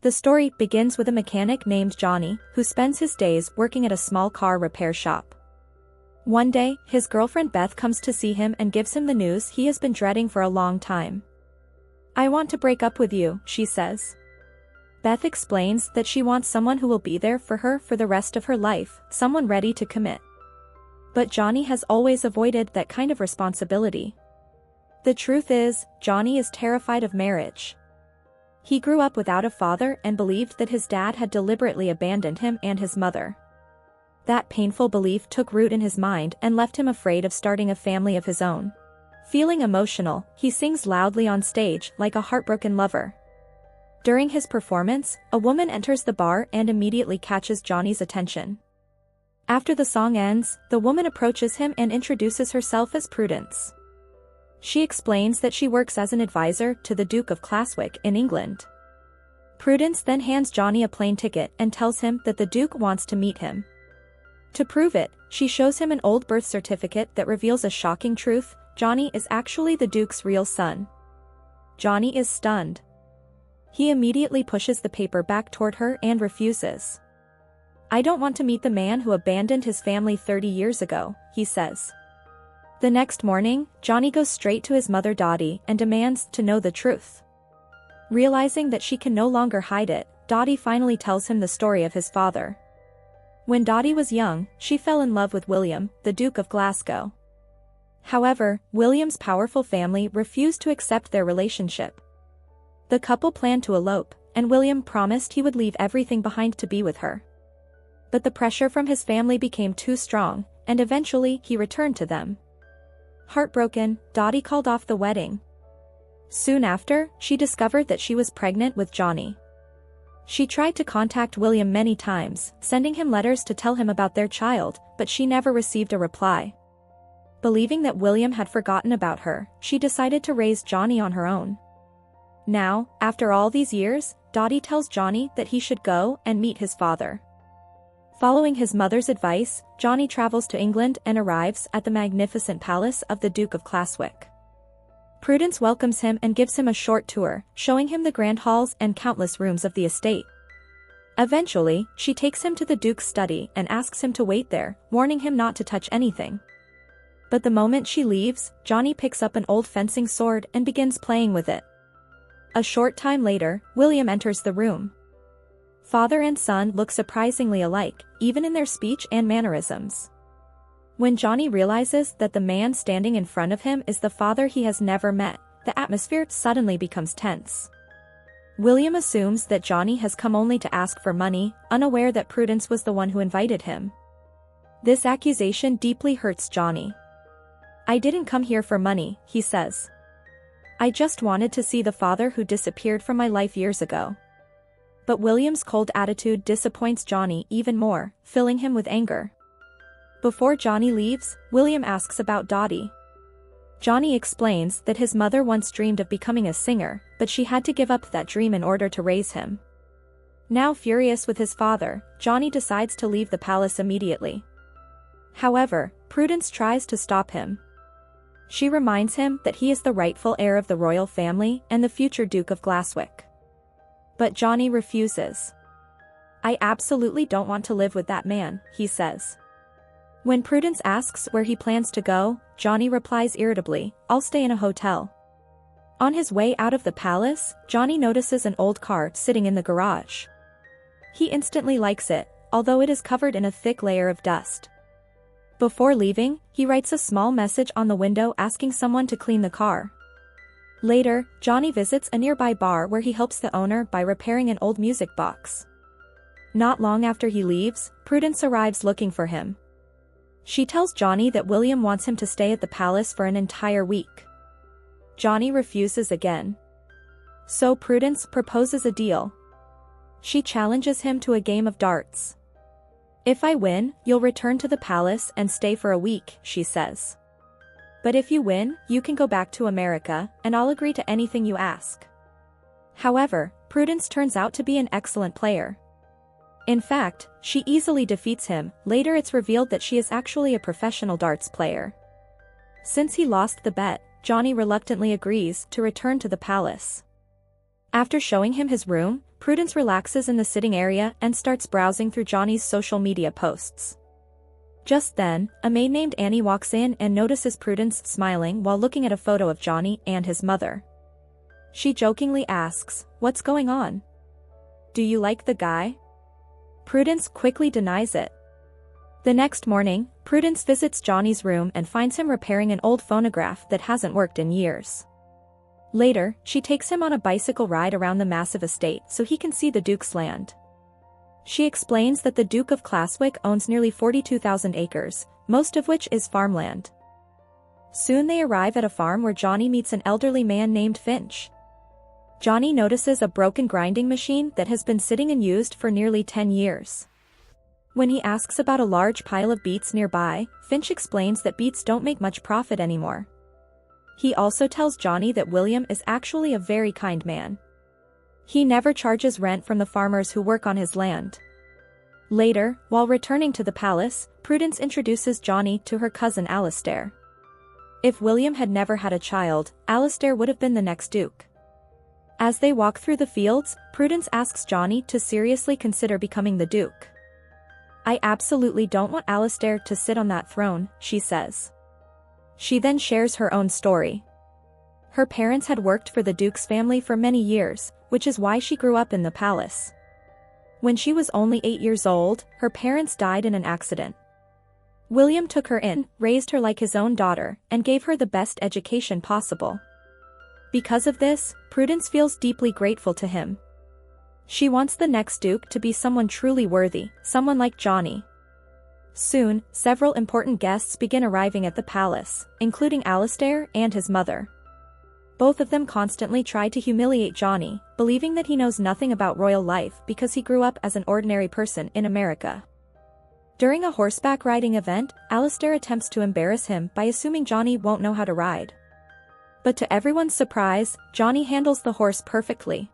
The story begins with a mechanic named Johnny, who spends his days working at a small car repair shop. One day, his girlfriend Beth comes to see him and gives him the news he has been dreading for a long time. "I want to break up with you," she says. Beth explains that she wants someone who will be there for her for the rest of her life, someone ready to commit. But Johnny has always avoided that kind of responsibility. The truth is, Johnny is terrified of marriage. He grew up without a father and believed that his dad had deliberately abandoned him and his mother. That painful belief took root in his mind and left him afraid of starting a family of his own. Feeling emotional, he sings loudly on stage like a heartbroken lover. During his performance, a woman enters the bar and immediately catches Johnny's attention. After the song ends, the woman approaches him and introduces herself as Prudence. She explains that she works as an advisor to the Duke of Classwick in England. Prudence then hands Johnny a plane ticket and tells him that the Duke wants to meet him. To prove it, she shows him an old birth certificate that reveals a shocking truth: Johnny is actually the Duke's real son. Johnny is stunned. He immediately pushes the paper back toward her and refuses. "I don't want to meet the man who abandoned his family 30 years ago," he says. The next morning, Johnny goes straight to his mother Dottie and demands to know the truth. Realizing that she can no longer hide it, Dottie finally tells him the story of his father. When Dottie was young, she fell in love with William, the Duke of Glasgow. However, William's powerful family refused to accept their relationship. The couple planned to elope, and William promised he would leave everything behind to be with her. But the pressure from his family became too strong, and eventually he returned to them. Heartbroken, Dottie called off the wedding. Soon after, she discovered that she was pregnant with Johnny. She tried to contact William many times, sending him letters to tell him about their child, but she never received a reply. Believing that William had forgotten about her, she decided to raise Johnny on her own. Now, after all these years, Dottie tells Johnny that he should go and meet his father. Following his mother's advice, Johnny travels to England and arrives at the magnificent palace of the Duke of Classwick. Prudence welcomes him and gives him a short tour, showing him the grand halls and countless rooms of the estate. Eventually, she takes him to the Duke's study and asks him to wait there, warning him not to touch anything. But the moment she leaves, Johnny picks up an old fencing sword and begins playing with it. A short time later, William enters the room. Father and son look surprisingly alike, even in their speech and mannerisms. When Johnny realizes that the man standing in front of him is the father he has never met, the atmosphere suddenly becomes tense. William assumes that Johnny has come only to ask for money, unaware that Prudence was the one who invited him. This accusation deeply hurts Johnny. "I didn't come here for money," he says. "I just wanted to see the father who disappeared from my life years ago." But William's cold attitude disappoints Johnny even more, filling him with anger. Before Johnny leaves, William asks about Dottie. Johnny explains that his mother once dreamed of becoming a singer, but she had to give up that dream in order to raise him. Now furious with his father, Johnny decides to leave the palace immediately. However, Prudence tries to stop him. She reminds him that he is the rightful heir of the royal family and the future Duke of Glaswick. But Johnny refuses. "I absolutely don't want to live with that man," he says. When Prudence asks where he plans to go, Johnny replies irritably, "I'll stay in a hotel." On his way out of the palace, Johnny notices an old car sitting in the garage. He instantly likes it, although it is covered in a thick layer of dust. Before leaving, he writes a small message on the window asking someone to clean the car. Later, Johnny visits a nearby bar where he helps the owner by repairing an old music box. Not long after he leaves, Prudence arrives looking for him. She tells Johnny that William wants him to stay at the palace for an entire week. Johnny refuses again. So Prudence proposes a deal. She challenges him to a game of darts. "If I win, you'll return to the palace and stay for a week," she says. "But if you win, you can go back to America, and I'll agree to anything you ask." However, Prudence turns out to be an excellent player. In fact, she easily defeats him. Later it's revealed that she is actually a professional darts player. Since he lost the bet, Johnny reluctantly agrees to return to the palace. After showing him his room, Prudence relaxes in the sitting area and starts browsing through Johnny's social media posts. Just then, a maid named Annie walks in and notices Prudence smiling while looking at a photo of Johnny and his mother. She jokingly asks, "What's going on? Do you like the guy?" Prudence quickly denies it. The next morning, Prudence visits Johnny's room and finds him repairing an old phonograph that hasn't worked in years. Later, she takes him on a bicycle ride around the massive estate so he can see the Duke's land. She explains that the Duke of Classwick owns nearly 42,000 acres, most of which is farmland. Soon they arrive at a farm where Johnny meets an elderly man named Finch. Johnny notices a broken grinding machine that has been sitting unused for nearly 10 years. When he asks about a large pile of beets nearby, Finch explains that beets don't make much profit anymore. He also tells Johnny that William is actually a very kind man. He never charges rent from the farmers who work on his land. Later, while returning to the palace, Prudence introduces Johnny to her cousin Alistair. If William had never had a child, Alistair would have been the next duke. As they walk through the fields, Prudence asks Johnny to seriously consider becoming the duke. "I absolutely don't want Alistair to sit on that throne," she says. She then shares her own story. Her parents had worked for the duke's family for many years, which is why she grew up in the palace. When she was only 8 years old, her parents died in an accident. William took her in, raised her like his own daughter, and gave her the best education possible. Because of this, Prudence feels deeply grateful to him. She wants the next duke to be someone truly worthy, someone like Johnny. Soon, several important guests begin arriving at the palace, including Alistair and his mother. Both of them constantly try to humiliate Johnny, believing that he knows nothing about royal life because he grew up as an ordinary person in America. During a horseback riding event, Alistair attempts to embarrass him by assuming Johnny won't know how to ride. But to everyone's surprise, Johnny handles the horse perfectly.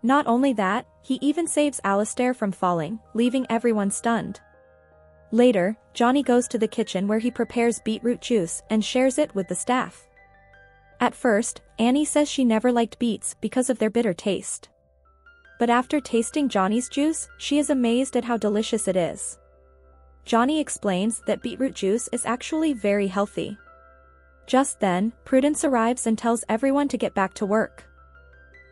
Not only that, he even saves Alistair from falling, leaving everyone stunned. Later, Johnny goes to the kitchen where he prepares beetroot juice and shares it with the staff. At first, Annie says she never liked beets because of their bitter taste. But after tasting Johnny's juice, she is amazed at how delicious it is. Johnny explains that beetroot juice is actually very healthy. Just then, Prudence arrives and tells everyone to get back to work.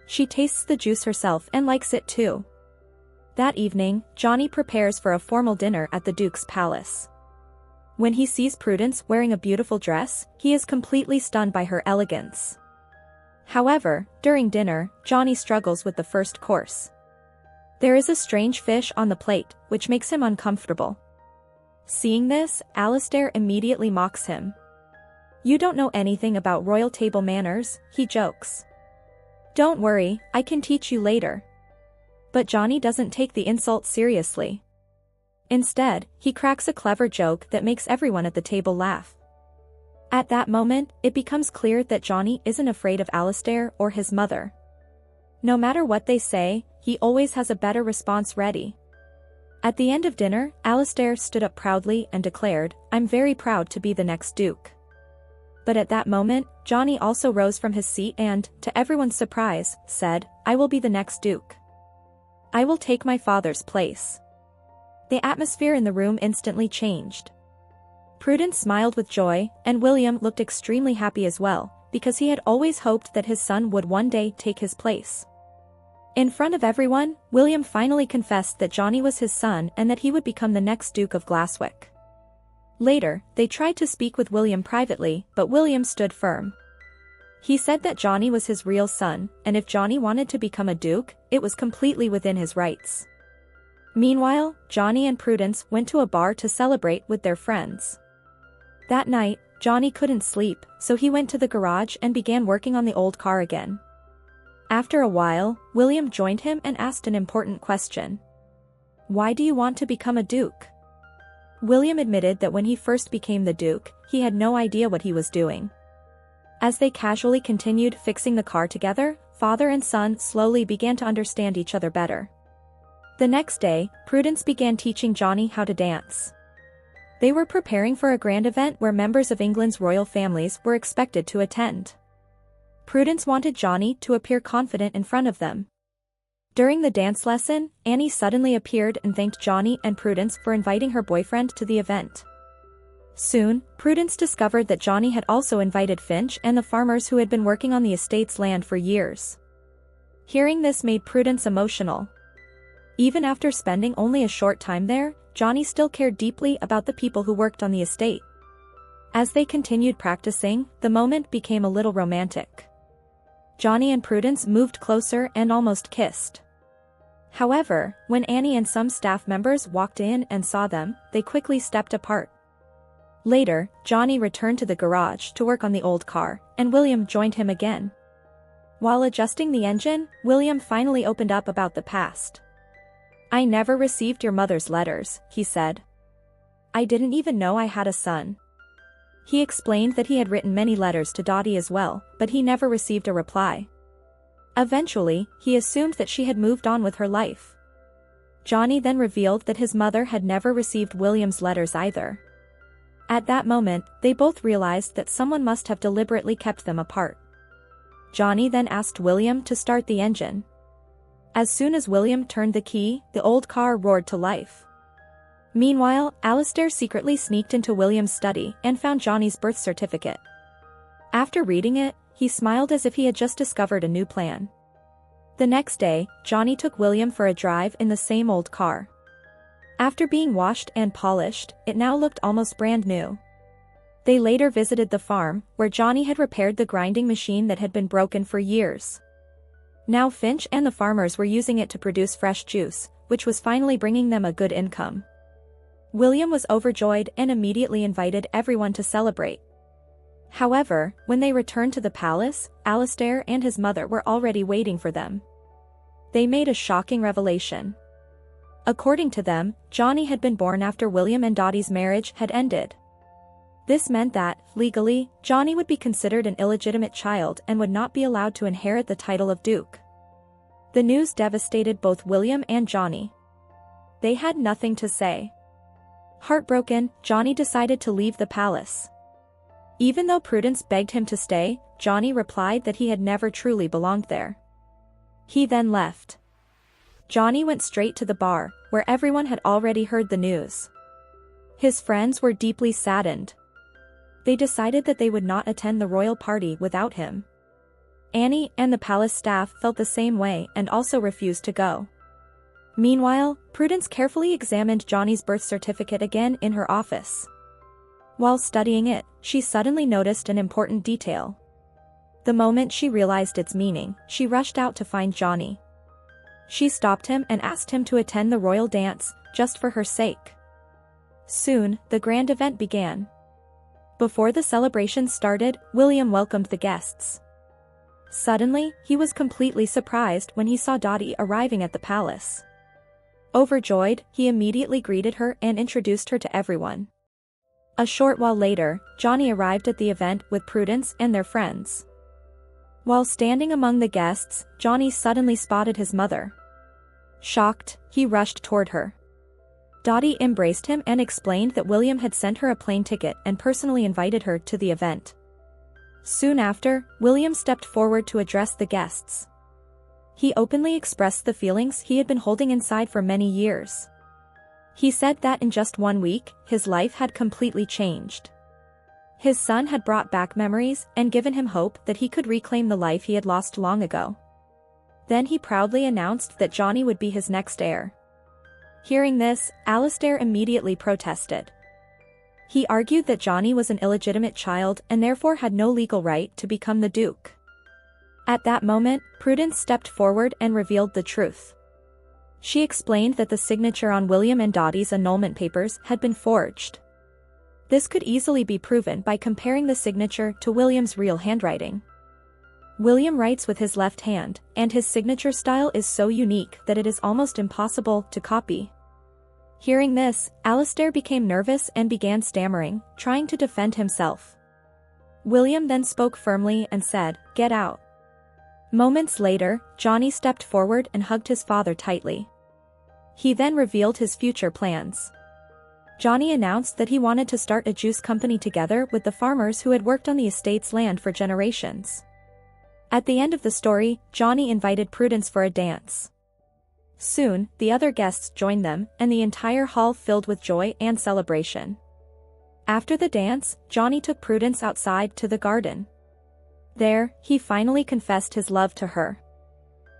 She tastes the juice herself and likes it too. That evening, Johnny prepares for a formal dinner at the Duke's palace. When he sees Prudence wearing a beautiful dress, he is completely stunned by her elegance. However, during dinner, Johnny struggles with the first course. There is a strange fish on the plate, which makes him uncomfortable. Seeing this, Alistair immediately mocks him. "You don't know anything about royal table manners," he jokes. "Don't worry, I can teach you later." But Johnny doesn't take the insult seriously. Instead, he cracks a clever joke that makes everyone at the table laugh. At that moment, it becomes clear that Johnny isn't afraid of Alistair or his mother. No matter what they say, he always has a better response ready. At the end of dinner, Alistair stood up proudly and declared, "I'm very proud to be the next duke." But at that moment, Johnny also rose from his seat and, to everyone's surprise, said, "I will be the next duke. I will take my father's place." The atmosphere in the room instantly changed. Prudence smiled with joy, and William looked extremely happy as well, because he had always hoped that his son would one day take his place. In front of everyone, William finally confessed that Johnny was his son and that he would become the next Duke of Glasswick. Later, they tried to speak with William privately, but William stood firm. He said that Johnny was his real son, and if Johnny wanted to become a duke, it was completely within his rights. Meanwhile, Johnny and Prudence went to a bar to celebrate with their friends. That night, Johnny couldn't sleep, so he went to the garage and began working on the old car again. After a while, William joined him and asked an important question. "Why do you want to become a duke?" William admitted that when he first became the duke, he had no idea what he was doing. As they casually continued fixing the car together, father and son slowly began to understand each other better. The next day, Prudence began teaching Johnny how to dance. They were preparing for a grand event where members of England's royal families were expected to attend. Prudence wanted Johnny to appear confident in front of them. During the dance lesson, Annie suddenly appeared and thanked Johnny and Prudence for inviting her boyfriend to the event. Soon, Prudence discovered that Johnny had also invited Finch and the farmers who had been working on the estate's land for years. Hearing this made Prudence emotional. Even after spending only a short time there, Johnny still cared deeply about the people who worked on the estate. As they continued practicing, the moment became a little romantic. Johnny and Prudence moved closer and almost kissed. However, when Annie and some staff members walked in and saw them, they quickly stepped apart. Later, Johnny returned to the garage to work on the old car, and William joined him again. While adjusting the engine, William finally opened up about the past. "I never received your mother's letters," he said. "I didn't even know I had a son." He explained that he had written many letters to Dottie as well, but he never received a reply. Eventually, he assumed that she had moved on with her life. Johnny then revealed that his mother had never received William's letters either. At that moment, they both realized that someone must have deliberately kept them apart. Johnny then asked William to start the engine. As soon as William turned the key, the old car roared to life. Meanwhile, Alistair secretly sneaked into William's study and found Johnny's birth certificate. After reading it, he smiled as if he had just discovered a new plan. The next day, Johnny took William for a drive in the same old car. After being washed and polished, it now looked almost brand new. They later visited the farm, where Johnny had repaired the grinding machine that had been broken for years. Now Finch and the farmers were using it to produce fresh juice, which was finally bringing them a good income. William was overjoyed and immediately invited everyone to celebrate. However, when they returned to the palace, Alistair and his mother were already waiting for them. They made a shocking revelation. According to them, Johnny had been born after William and Dottie's marriage had ended. This meant that, legally, Johnny would be considered an illegitimate child and would not be allowed to inherit the title of Duke. The news devastated both William and Johnny. They had nothing to say. Heartbroken, Johnny decided to leave the palace. Even though Prudence begged him to stay, Johnny replied that he had never truly belonged there. He then left. Johnny went straight to the bar, where everyone had already heard the news. His friends were deeply saddened. They decided that they would not attend the royal party without him. Annie and the palace staff felt the same way and also refused to go. Meanwhile, Prudence carefully examined Johnny's birth certificate again in her office. While studying it, she suddenly noticed an important detail. The moment she realized its meaning, she rushed out to find Johnny. She stopped him and asked him to attend the royal dance, just for her sake. Soon, the grand event began. Before the celebration started, William welcomed the guests. Suddenly, he was completely surprised when he saw Dottie arriving at the palace. Overjoyed, he immediately greeted her and introduced her to everyone. A short while later, Johnny arrived at the event with Prudence and their friends. While standing among the guests, Johnny suddenly spotted his mother. Shocked, he rushed toward her. Dottie embraced him and explained that William had sent her a plane ticket and personally invited her to the event. Soon after, William stepped forward to address the guests. He openly expressed the feelings he had been holding inside for many years. He said that in just 1 week, his life had completely changed. His son had brought back memories and given him hope that he could reclaim the life he had lost long ago. Then he proudly announced that Johnny would be his next heir. Hearing this, Alistair immediately protested. He argued that Johnny was an illegitimate child and therefore had no legal right to become the Duke. At that moment, Prudence stepped forward and revealed the truth. She explained that the signature on William and Dottie's annulment papers had been forged. This could easily be proven by comparing the signature to William's real handwriting. William writes with his left hand, and his signature style is so unique that it is almost impossible to copy. Hearing this, Alistair became nervous and began stammering, trying to defend himself. William then spoke firmly and said, "Get out." Moments later, Johnny stepped forward and hugged his father tightly. He then revealed his future plans. Johnny announced that he wanted to start a juice company together with the farmers who had worked on the estate's land for generations. At the end of the story, Johnny invited Prudence for a dance. Soon, the other guests join them, and the entire hall filled with joy and celebration. After the dance, Johnny took Prudence outside to the garden. There, he finally confessed his love to her.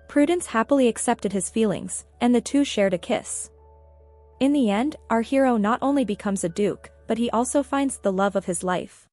Prudence happily accepted his feelings, and the two shared a kiss. In the end, our hero not only becomes a duke, but he also finds the love of his life.